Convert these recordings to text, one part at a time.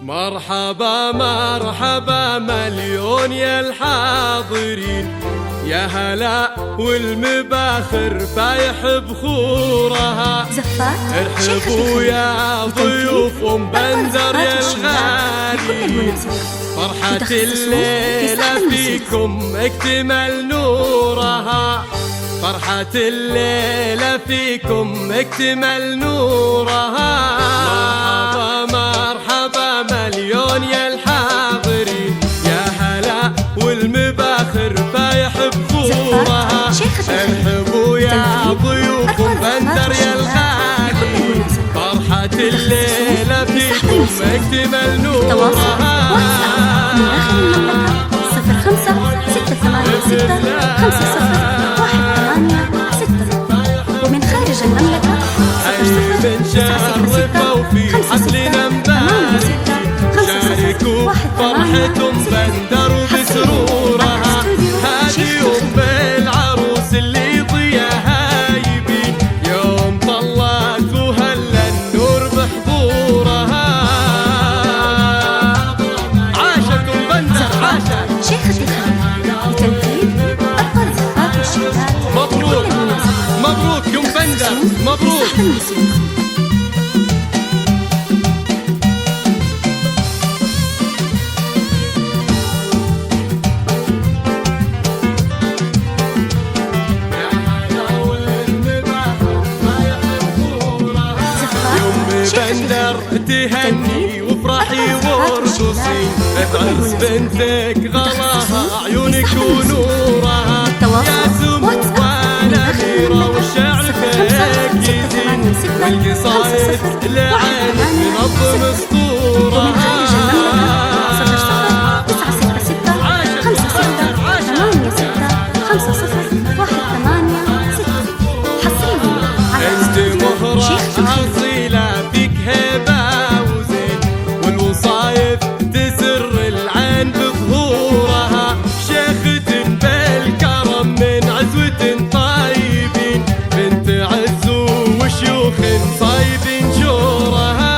مرحبا مرحبا مليون يا الحاضرين، يا هلا والمباخر فايح بخورها. ارحبوا يا ضيوف بندر يا الغالي، فرحة الليلة فيكم اكتمل نورها، فرحة الليلة فيكم اكتمل نورها. مرحبا مليون يا الحاضرين، يا هلا والمباخر فايح بخورها. ارحبوا يا ضيوف بندر يا الغالي، فرحة الليلة فيكم اكتمل نورها. 05 686 50 186 ومن خارج المملكة مشرفة وفي حفلنا مبارك، شاركوا فرحة بندر وبسرورها. هادي أم العروس اللي ضياها يبين، يوم طلت وهلا النور بحضورها. عاشكم بندر عاشا شيخة الخليل لتنفيذ أكبر زفات والشهادات. مبروك مبروك يوم بندر مبروك. بندر تهني وافرحي وارقصي، بعرس بنتك غلاها عيونك ونورها. يا سمو الأميرة والشعر فيك يزين، والقصايد لعينك منظم اسطورها. انت مهرة أصيلة فيك هبة وزين، والوصايف تسر العين بظهورها. شيخة بالكرم من عزوة طيبين، بنت عز وشيوخ صايبين جورها.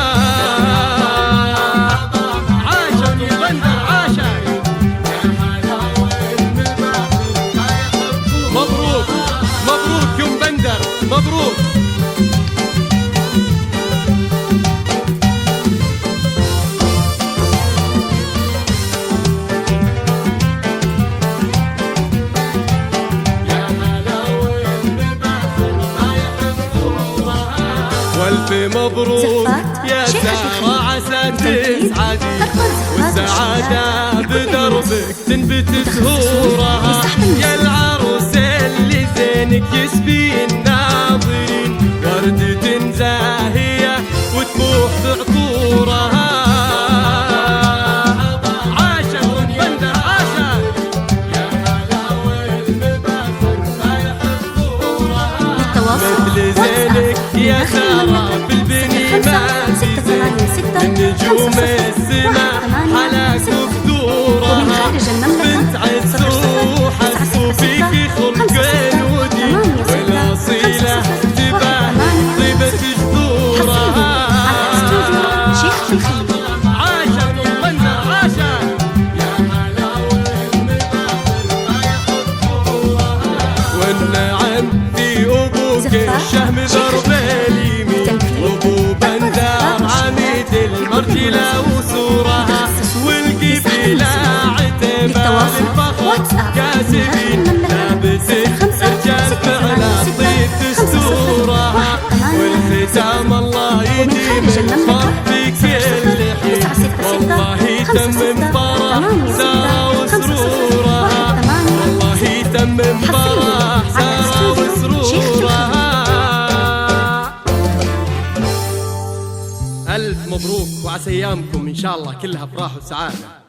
عاشا بندر عاشا، مبروك مبروك يوم بندر مبروك. والف مبروك يا سارة عسى تسعدي، والسعادة بدربك تنبت زهورها. يا العروس اللي زينك يشفي الناظرين، وردة زاهية وتبوح بعطورها. عاشا بندر عاشا، يا هلا والمباخر فايح بخورها. مثل زينك يا سارة بالبني ما تزين، النجوم السما حلاك وفدورها. بنت عز وحسوا فيكي خلق ودي، والأصيلة تبان طيبة جذورها. عاشا بندر عاشا، يا هلا والمباخر فايح بخورها. والنعم في أبوك الشهم ضرب اليمين، وابو بندر عميد المرجلة وسورها. والقبيلة عتبة الفخر كاسبين، لابس الرجال فعلا طيب دستورها. والختام الله يديم الفرح في كل حين، والله يتمم فرح سارة وسرورها. والله يتمم فرح سارة وسرورها. ألف مبروك وعسى أيامكم إن شاء الله كلها أفراح وسعادة.